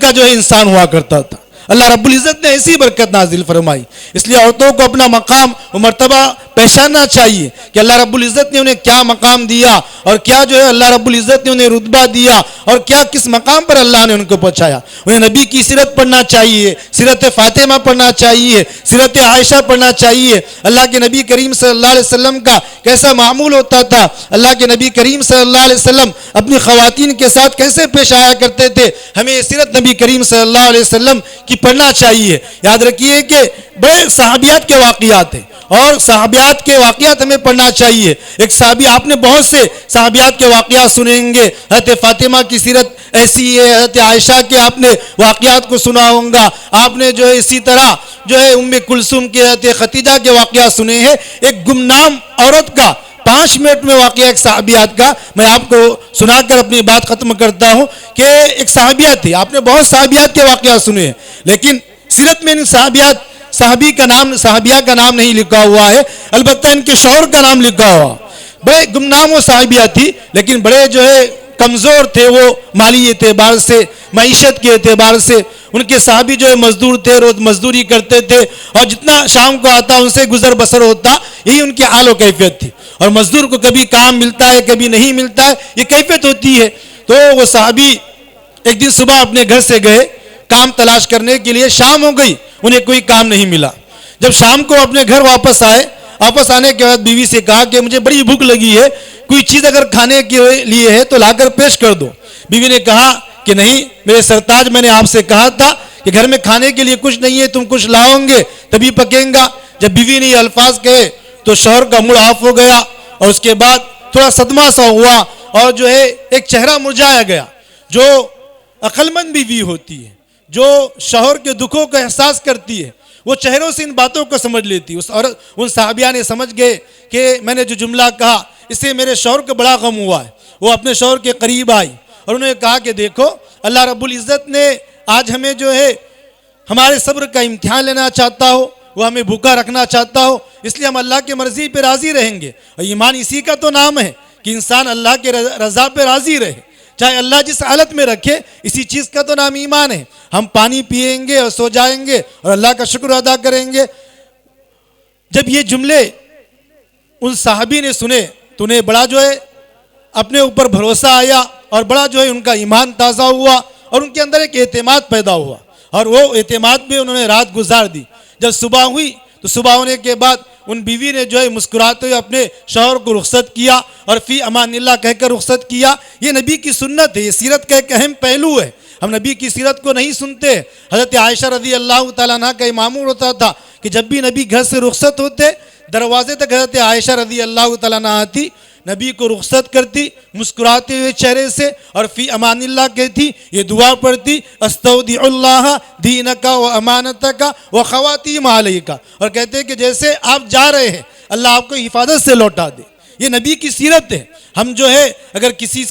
کا جو ہے انسان ہوا کرتا تھا۔ اللہ رب العزت نے ایسی برکت نازل فرمائی، اس لیے عورتوں کو اپنا مقام و مرتبہ پہچاننا چاہیے کہ اللہ رب العزت نے انہیں کیا مقام دیا اور کیا جو ہے اللہ رب العزت نے انہیں رتبہ دیا اور کیا کس مقام پر اللہ نے ان کو پہنچایا۔ انہیں نبی کی سیرت پڑھنا چاہیے، سیرت فاطمہ پڑھنا چاہیے، سیرت عائشہ پڑھنا چاہیے، اللہ کے نبی کریم صلی اللہ علیہ وسلم کا کیسا معمول ہوتا تھا، اللہ کے نبی کریم صلی اللہ علیہ وسلم اپنی خواتین کے ساتھ کیسے پیش آیا کرتے تھے، ہمیں یہ سیرت نبی کریم صلی اللہ علیہ وسلم کی پڑھنا چاہیے۔ یاد رکھیے کہ بڑے صحابیات کے واقعات ہیں اور صحابیات کے واقعات ہمیں پڑھنا چاہیے۔ ایک صحابی، آپ نے بہت سے صحابیات کے واقعات سنیں گے، حضرت فاطمہ کی سیرت ایسی ہے، حضرت عائشہ کے آپ نے واقعات کو سنا ہوگا، آپ نے جو ہے اسی طرح جو ہے ام کلثوم کے، حضرت خدیجہ کے واقعات سنے ہیں۔ ایک گمنام عورت کا 5 منٹ میں واقعہ ایک صحابیات کا میں آپ کو سنا کر اپنی بات ختم کرتا ہوں کہ ایک صحابیات تھی، آپ نے بہت صحابیات کے واقعات سنے ہیں لیکن سیرت میں ان صحابیہ کا نام نہیں لکھا ہوا ہے، البتہ ان کے شوہر کا نام لکھا ہوا۔ بڑے گمنام و صحابیہ تھی لیکن بڑے جو ہے کمزور تھے، وہ مالی اعتبار سے، معیشت کے اعتبار سے۔ ان کے صحابی جو ہے مزدور تھے، روز مزدوری کرتے تھے اور جتنا شام کو آتا ان سے گزر بسر ہوتا، یہی ان کی حال و کیفیت تھی۔ اور مزدور کو کبھی کام ملتا ہے کبھی نہیں ملتا ہے، یہ کیفیت ہوتی ہے۔ تو وہ صحابی ایک دن صبح اپنے گھر سے گئے کام تلاش کرنے کے لیے، شام ہو گئی انہیں کوئی کام نہیں ملا۔ جب شام کو اپنے گھر واپس آنے کے بعد بیوی سے کہا کہ مجھے بڑی بھوک لگی ہے، کوئی چیز اگر کھانے کے لیے ہے تو لا کر پیش کر دو۔ بیوی نے کہا کہ نہیں میرے سرتاج، میں نے آپ سے کہا تھا کہ گھر میں کھانے کے لیے کچھ نہیں ہے، تم کچھ لاؤ گے تبھی پکیں گا۔ جب بیوی نے یہ الفاظ کہے تو شوہر کا موڈ آف ہو گیا اور اس کے بعد تھوڑا صدمہ سا ہوا اور جو ہے ایک چہرہ مرجھایا گیا۔ جو عقل مند بیوی ہوتی ہے، جو شوہر کے دکھوں کا احساس کرتی ہے، وہ چہروں سے ان باتوں کو سمجھ لیتی۔ ان صحابیہ نے سمجھ گئے کہ میں نے جو جملہ کہا اس سے میرے شوہر کو بڑا غم ہوا ہے۔ وہ اپنے شوہر کے قریب آئی اور انہوں نے کہا کہ دیکھو اللہ رب العزت نے آج ہمیں جو ہے ہمارے صبر کا امتحان لینا چاہتا ہو، وہ ہمیں بھوکا رکھنا چاہتا ہو، اس لیے ہم اللہ کے مرضی پہ راضی رہیں گے۔ اور ایمان اسی کا تو نام ہے کہ انسان اللہ کے رضا پہ راضی رہے، چاہے اللہ جس حالت میں رکھے، اسی چیز کا تو نام ایمان ہے۔ ہم پانی پئیں گے اور سو جائیں گے اور اللہ کا شکر ادا کریں گے۔ جب یہ جملے ان صحابی نے سنے تو انہیں بڑا جو ہے اپنے اوپر بھروسہ آیا اور بڑا جو ہے ان کا ایمان تازہ ہوا اور ان کے اندر ایک اعتماد پیدا ہوا، اور وہ اعتماد میں انہوں نے رات گزار دی۔ جب صبح ہوئی تو صبح ہونے کے بعد ان بیوی نے جو ہے مسکراتے ہوئے اپنے شوہر کو رخصت کیا اور فی امان اللہ کہہ کر رخصت کیا۔ یہ نبی کی سنت ہے، یہ سیرت کا ایک اہم پہلو ہے۔ ہم نبی کی سیرت کو نہیں سنتے۔ حضرت عائشہ رضی اللہ تعالیٰ عنہ کا معمول ہوتا تھا کہ جب بھی نبی گھر سے رخصت ہوتے دروازے تک حضرت عائشہ رضی اللہ تعالیٰ عنہ آتی، نبی کو رخصت کرتی مسکراتے ہوئے چہرے سے اور فی امان اللہ کہتی، یہ دعا پڑھتی استودع اللہ دینک و امانتک و خواتیم علیک، اور کہتے کہ جیسے آپ جا رہے ہیں اللہ آپ کو حفاظت سے لوٹا دے۔ یہ نبی کی سیرت ہے۔ ہم جو ہے اگر کسی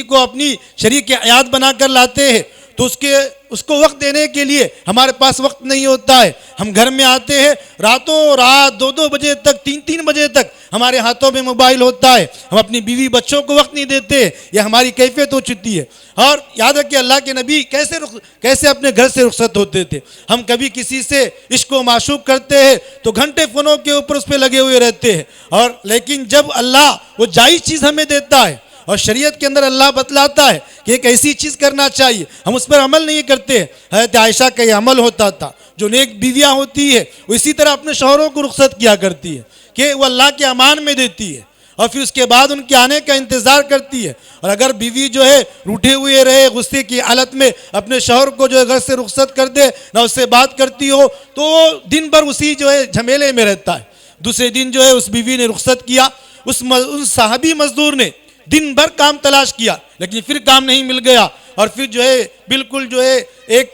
کو اپنی شریک حیات بنا کر لاتے ہیں تو اس کو وقت دینے کے لیے ہمارے پاس وقت نہیں ہوتا ہے. ہم گھر میں آتے ہیں راتوں رات 2 بجے تک 3 بجے تک ہمارے ہاتھوں میں موبائل ہوتا ہے. ہم اپنی بیوی بچوں کو وقت نہیں دیتے. یہ ہماری کیفیت ہو چکی ہے. اور یاد رکھیں اللہ کے نبی کیسے اپنے گھر سے رخصت ہوتے تھے. ہم کبھی کسی سے عشق و معشوق کرتے ہیں تو گھنٹے فونوں کے اوپر اس پہ لگے ہوئے رہتے ہیں. اور لیکن جب اللہ وہ جائز چیز ہمیں دیتا ہے اور شریعت کے اندر اللہ بتلاتا ہے کہ ایک ایسی چیز کرنا چاہیے, ہم اس پر عمل نہیں کرتے. حضرت عائشہ کا یہ عمل ہوتا تھا. جو نیک بیویاں ہوتی ہے وہ اسی طرح اپنے شوہروں کو رخصت کیا کرتی ہے کہ وہ اللہ کے امان میں دیتی ہے اور پھر اس کے بعد ان کے آنے کا انتظار کرتی ہے. اور اگر بیوی جو ہے روٹھے ہوئے رہے, غصے کی حالت میں اپنے شوہر کو جو ہے گھر سے رخصت کر دے, نہ اس سے بات کرتی ہو, تو وہ دن بھر اسی جو ہے جھمیلے میں رہتا ہے. دوسرے دن جو ہے اس بیوی نے رخصت کیا, اس صحابی مزدور نے دن بھر کام تلاش کیا لیکن پھر کام نہیں مل گیا. اور پھر جو ہے بالکل جو ہے ایک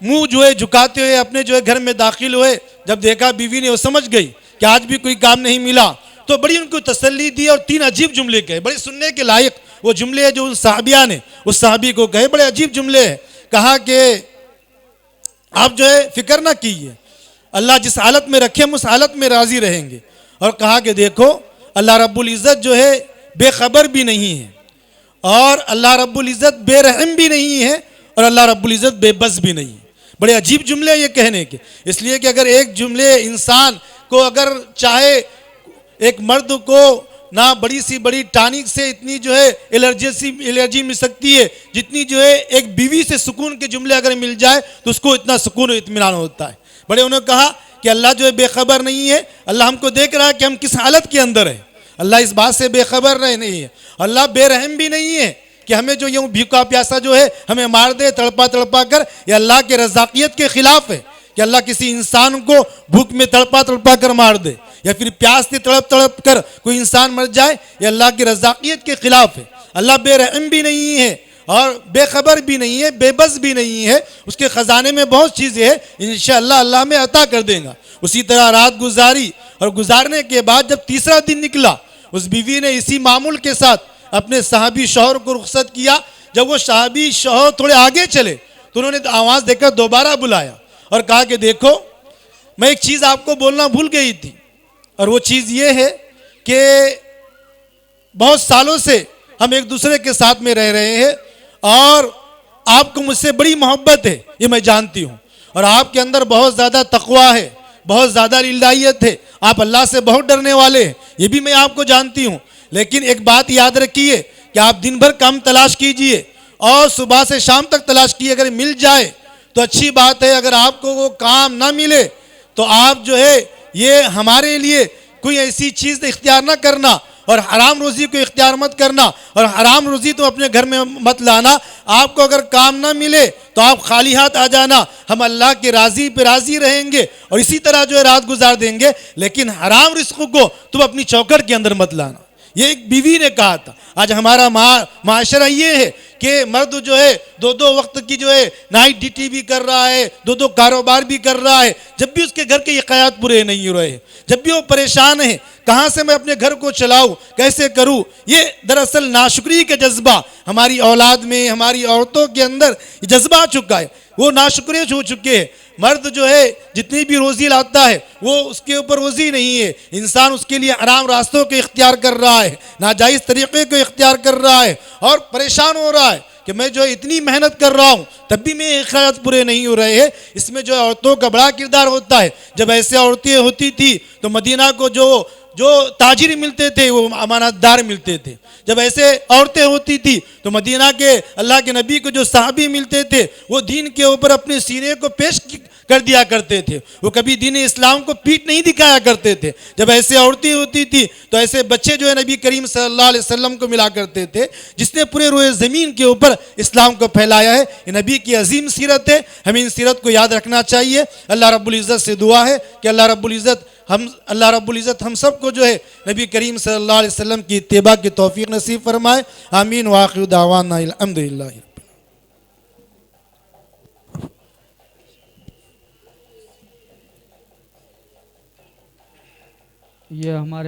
منہ جو ہے جھکاتے ہوئے اپنے جو ہے گھر میں داخل ہوئے. جب دیکھا بیوی نے, وہ سمجھ گئی کہ آج بھی کوئی کام نہیں ملا, تو بڑی ان کو تسلی دی اور 3 عجیب جملے کہے, بڑے سننے کے لائق وہ جملے جو ان صحابیہ نے اس صحابی کو کہے, بڑے عجیب جملے ہیں. کہا کہ آپ جو ہے فکر نہ کیجیے, اللہ جس حالت میں رکھے ہم اس حالت میں راضی رہیں گے. اور کہا کہ دیکھو اللہ رب العزت جو ہے بے خبر بھی نہیں ہے اور اللہ رب العزت بے رحم بھی نہیں ہے اور اللہ رب العزت بے بس بھی نہیں ہے. بڑے عجیب جملے یہ کہنے کے, اس لیے کہ اگر ایک جملے انسان کو اگر چاہے ایک مرد کو نہ بڑی سی بڑی ٹانک سے اتنی جو ہے الرجی مل سکتی ہے جتنی جو ہے ایک بیوی سے سکون کے جملے اگر مل جائے تو اس کو اتنا سکون و اطمینان ہوتا ہے. بڑے انہوں نے کہا کہ اللہ جو ہے بے خبر نہیں ہے, اللہ ہم کو دیکھ رہا ہے کہ ہم کس حالت کے اندر ہیں. اللہ اس بات سے بے خبر نہیں ہے. اللہ بے رحم بھی نہیں ہے کہ ہمیں جو یوں بھوکا پیاسا جو ہے ہمیں مار دے تڑپا کر. یہ اللہ کے رزاقیت کے خلاف ہے کہ اللہ کسی انسان کو بھوک میں تڑپا کر مار دے یا پھر پیاس سے تڑپ کر کوئی انسان مر جائے. یہ اللہ کی رزاقیت کے خلاف ہے. اللہ بے رحم بھی نہیں ہے اور بے خبر بھی نہیں ہے, بے بس بھی نہیں ہے. اس کے خزانے میں بہت چیزیں ہیں, انشاءاللہ اللہ ہمیں عطا کر دے گا. اسی طرح رات گزاری اور گزارنے کے بعد جب تیسرا دن نکلا, اس بیوی نے اسی معمول کے ساتھ اپنے صحابی شوہر کو رخصت کیا. جب وہ صحابی شوہر تھوڑے آگے چلے تو انہوں نے آواز دے کر دوبارہ بلایا اور کہا کہ دیکھو میں ایک چیز آپ کو بولنا بھول گئی تھی, اور وہ چیز یہ ہے کہ بہت سالوں سے ہم ایک دوسرے کے ساتھ میں رہ رہے ہیں اور آپ کو مجھ سے بڑی محبت ہے, یہ میں جانتی ہوں, اور آپ کے اندر بہت زیادہ تقویٰ ہے, بہت زیادہ للہیت ہے, آپ اللہ سے بہت ڈرنے والے ہیں, یہ بھی میں آپ کو جانتی ہوں. لیکن ایک بات یاد رکھیے کہ آپ دن بھر کام تلاش کیجئے اور صبح سے شام تک تلاش کیجئے, اگر مل جائے تو اچھی بات ہے, اگر آپ کو وہ کام نہ ملے تو آپ جو ہے یہ ہمارے لیے کوئی ایسی چیز اختیار نہ کرنا اور حرام روزی کو اختیار مت کرنا, اور حرام روزی تو اپنے گھر میں مت لانا. آپ کو اگر کام نہ ملے تو آپ خالی ہاتھ آ جانا, ہم اللہ کے راضی پہ راضی رہیں گے اور اسی طرح جو ہے رات گزار دیں گے, لیکن حرام رزق کو تم اپنی چوکھٹ کے اندر مت لانا. یہ ایک بیوی نے کہا تھا. آج ہمارا معاشرہ یہ ہے کہ مرد جو ہے 2 وقت کی جو ہے نائٹ ڈیوٹی بھی کر رہا ہے, 2 کاروبار بھی کر رہا ہے, جب بھی اس کے گھر کے اخراجات پورے نہیں ہو رہے, جب بھی وہ پریشان ہے کہاں سے میں اپنے گھر کو چلاؤں, کیسے کروں. یہ دراصل ناشکری کا جذبہ ہماری اولاد میں, ہماری عورتوں کے اندر یہ جذبہ آ چکا ہے, وہ ناشکرے ہو چکے ہیں. مرد جو ہے جتنی بھی روزی لاتا ہے وہ اس کے اوپر روزی نہیں ہے, انسان اس کے لیے حرام راستوں کو اختیار کر رہا ہے, ناجائز طریقے کو اختیار کر رہا ہے اور پریشان ہو رہا ہے کہ میں جو اتنی محنت کر رہا ہوں تب بھی میرے اخراجات پورے نہیں ہو رہے ہیں. اس میں جو عورتوں کا بڑا کردار ہوتا ہے. جب ایسے عورتیں ہوتی تھی تو مدینہ کو جو تاجر ملتے تھے وہ امانت دار ملتے تھے. جب ایسے عورتیں ہوتی تھی تو مدینہ کے اللہ کے نبی کو جو صحابی ملتے تھے وہ دین کے اوپر اپنے سینے کو پیش کر دیا کرتے تھے, وہ کبھی دین اسلام کو پیٹ نہیں دکھایا کرتے تھے. جب ایسے عورتیں ہوتی تھی تو ایسے بچے جو ہے نبی کریم صلی اللہ علیہ وسلم کو ملا کرتے تھے جس نے پورے روئے زمین کے اوپر اسلام کو پھیلایا ہے. یہ نبی کی عظیم سیرت ہے, ہمیں ان سیرت کو یاد رکھنا چاہیے. اللہ رب العزت سے دعا ہے کہ اللہ رب العزت ہم سب کو جو ہے نبی کریم صلی اللہ علیہ وسلم کی اتباع کی توفیق نصیب فرمائے. آمین. وآخر دعوانا الحمدللہ. یہ ہمارے